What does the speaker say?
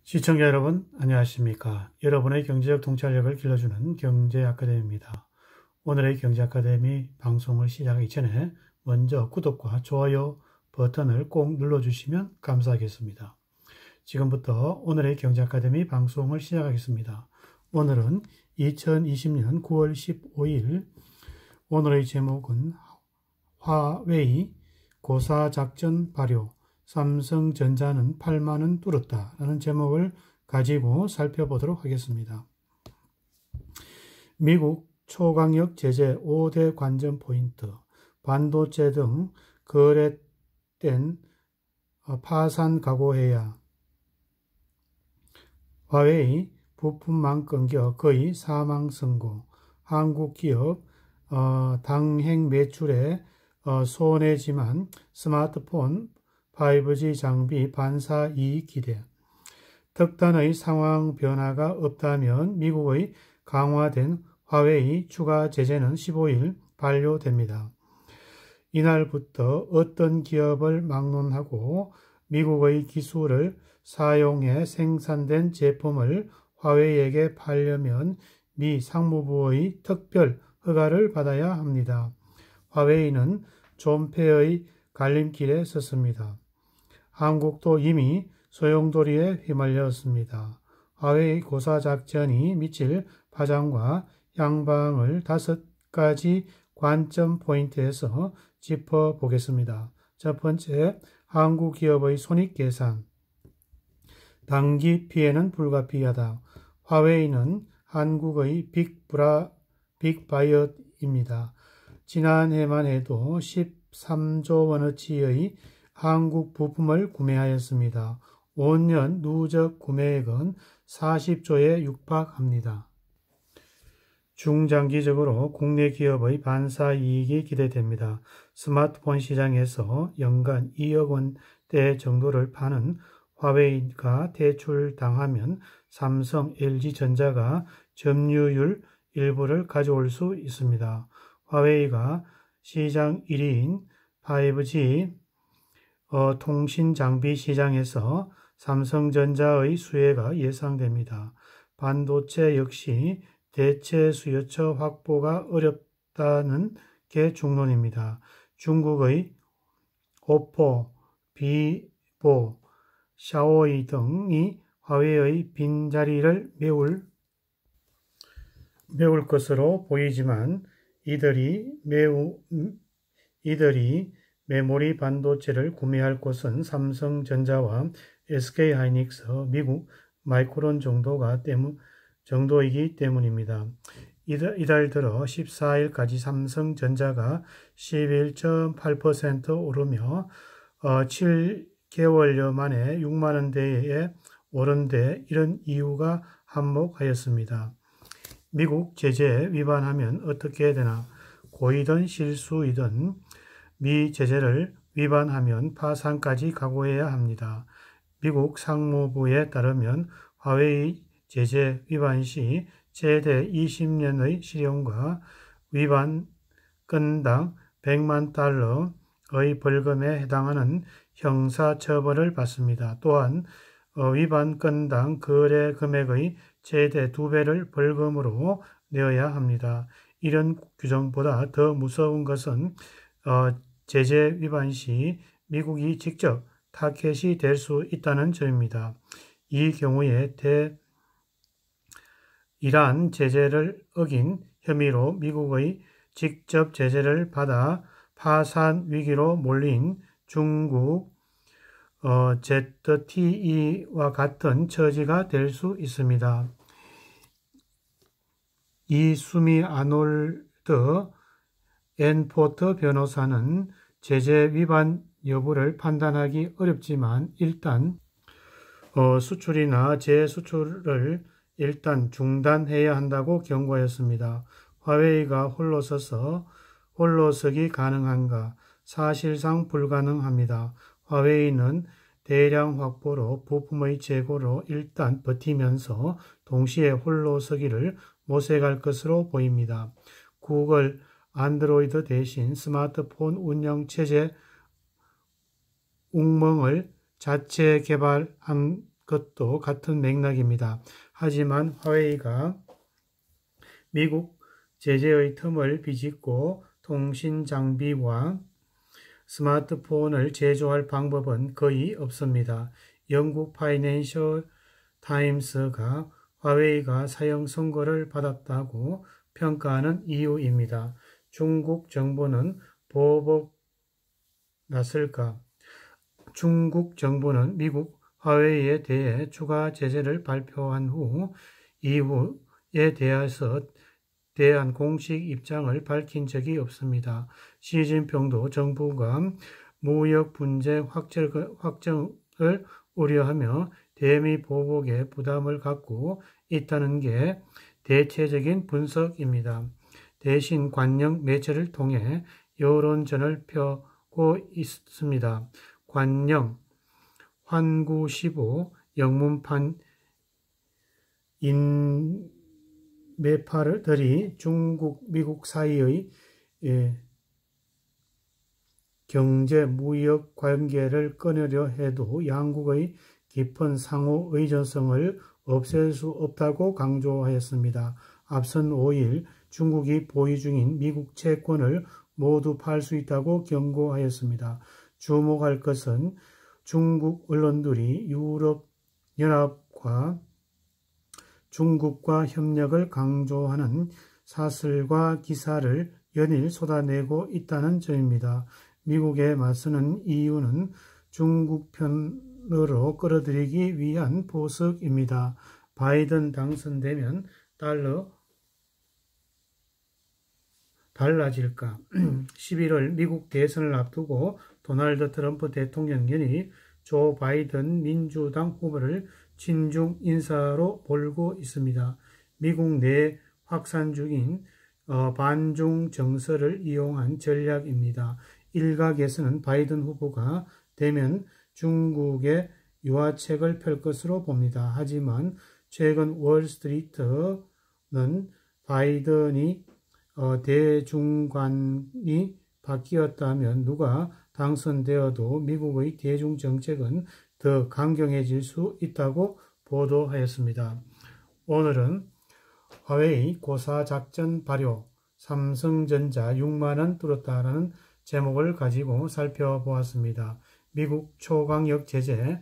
시청자 여러분, 안녕하십니까? 여러분의 경제적 통찰력을 길러주는 경제아카데미입니다. 오늘의 경제아카데미 방송을 시작하기 전에 먼저 구독과 좋아요 버튼을 꼭 눌러주시면 감사하겠습니다. 지금부터 오늘의 경제아카데미 방송을 시작하겠습니다. 오늘은 2020년 9월 15일, 오늘의 제목은 화웨이 고사작전 발효, 삼성전자는 8만원 뚫었다 라는 제목을 가지고 살펴보도록 하겠습니다. 미국 초강력 제재 5대 관전 포인트, 반도체 등 거래된 파산 각오해야, 화웨이 부품망 끊겨 거의 사망 선고, 한국 기업 당행 매출에 손해지만 스마트폰 5G 장비 반사 이익 기대. 특단의 상황 변화가 없다면 미국의 강화된 화웨이 추가 제재는 15일 반려됩니다. 이날부터 어떤 기업을 막론하고 미국의 기술을 사용해 생산된 제품을 화웨이에게 팔려면 미 상무부의 특별 허가를 받아야 합니다. 화웨이는 존폐의 갈림길에 섰습니다. 한국도 이미 소용돌이에 휘말렸습니다. 화웨이 고사작전이 미칠 파장과 향방을 5가지 관점 포인트에서 짚어보겠습니다. 첫 번째, 한국 기업의 손익계산. 단기 피해는 불가피하다. 화웨이는 한국의 빅바이어입니다. 지난해만 해도 13조 원어치의 한국 부품을 구매하였습니다. 5년 누적 구매액은 40조에 육박합니다. 중장기적으로 국내 기업의 반사 이익이 기대됩니다. 스마트폰 시장에서 연간 2억 원대 정도를 파는 화웨이가 퇴출당하면 삼성, LG전자가 점유율 일부를 가져올 수 있습니다. 화웨이가 시장 1위인 5G 통신 장비 시장에서 삼성전자의 수혜가 예상됩니다. 반도체 역시 대체 수요처 확보가 어렵다는 게 중론입니다. 중국의 오포, 비보, 샤오이 등이 화웨이의 빈자리를 메울 것으로 보이지만 이들이 메모리 반도체를 구매할 곳은 삼성전자와 SK하이닉스, 미국 마이크론 정도이기 때문입니다. 이달 들어 14일까지 삼성전자가 11.8% 오르며 7개월여 만에 6만원대에 오른데 이런 이유가 한몫하였습니다. 미국 제재 위반하면 어떻게 되나? 고의든 실수이든 미 제재를 위반하면 파산까지 각오해야 합니다. 미국 상무부에 따르면 화웨이 제재 위반 시 최대 20년의 실형과 위반 건당 100만 달러의 벌금에 해당하는 형사처벌을 받습니다. 또한 위반 건당 거래 금액의 최대 2배를 벌금으로 내어야 합니다. 이런 규정보다 더 무서운 것은 제재 위반 시 미국이 직접 타겟이 될 수 있다는 점입니다. 이 경우에 이러한 제재를 어긴 혐의로 미국의 직접 제재를 받아 파산 위기로 몰린 중국 ZTE와 같은 처지가 될 수 있습니다. 이수미 아놀드 앤포터 변호사는 제재 위반 여부를 판단하기 어렵지만 일단 수출이나 재수출을 일단 중단해야 한다고 경고하였습니다. 화웨이가 홀로서기 가능한가? 사실상 불가능합니다. 화웨이는 대량 확보로 부품의 재고로 일단 버티면서 동시에 홀로서기를 모색할 것으로 보입니다. 구글 안드로이드 대신 스마트폰 운영체제 웅멍을 자체 개발한 것도 같은 맥락입니다. 하지만 화웨이가 미국 제재의 틈을 비집고 통신 장비와 스마트폰을 제조할 방법은 거의 없습니다. 영국 파이낸셜 타임스가 화웨이가 사형 선고를 받았다고 평가하는 이유입니다. 중국 정부는 보복 났을까? 중국 정부는 미국 화웨이에 대해 추가 제재를 발표한 이후에 대한 공식 입장을 밝힌 적이 없습니다. 시진핑도 정부가 무역 분쟁 확정을 우려하며 대미 보복에 부담을 갖고 있다는 게 대체적인 분석입니다. 대신 관영 매체를 통해 여론전을 펴고 있습니다. 관영, 환구시보, 영문판 인매파들이 중국, 미국 사이의 경제, 무역 관계를 끊으려 해도 양국의 깊은 상호 의존성을 없앨 수 없다고 강조하였습니다. 앞선 5일 중국이 보유 중인 미국 채권을 모두 팔 수 있다고 경고하였습니다. 주목할 것은 중국 언론들이 유럽연합과 중국과 협력을 강조하는 사설과 기사를 연일 쏟아내고 있다는 점입니다. 미국에 맞서는 이유는 중국 편으로 끌어들이기 위한 보석입니다. 바이든 당선되면 달라질까? 11월 미국 대선을 앞두고 도널드 트럼프 대통령이 조 바이든 민주당 후보를 친중 인사로 몰고 있습니다. 미국 내 확산 중인 반중 정서를 이용한 전략입니다. 일각에서는 바이든 후보가 되면 중국의 유화책을 펼 것으로 봅니다. 하지만 최근 월스트리트는 바이든이 대중관이 바뀌었다면 누가 당선되어도 미국의 대중정책은 더 강경해질 수 있다고 보도하였습니다. 오늘은 화웨이 고사작전 발효, 삼성전자 6만원 뚫었다라는 제목을 가지고 살펴보았습니다. 미국 초강력 제재,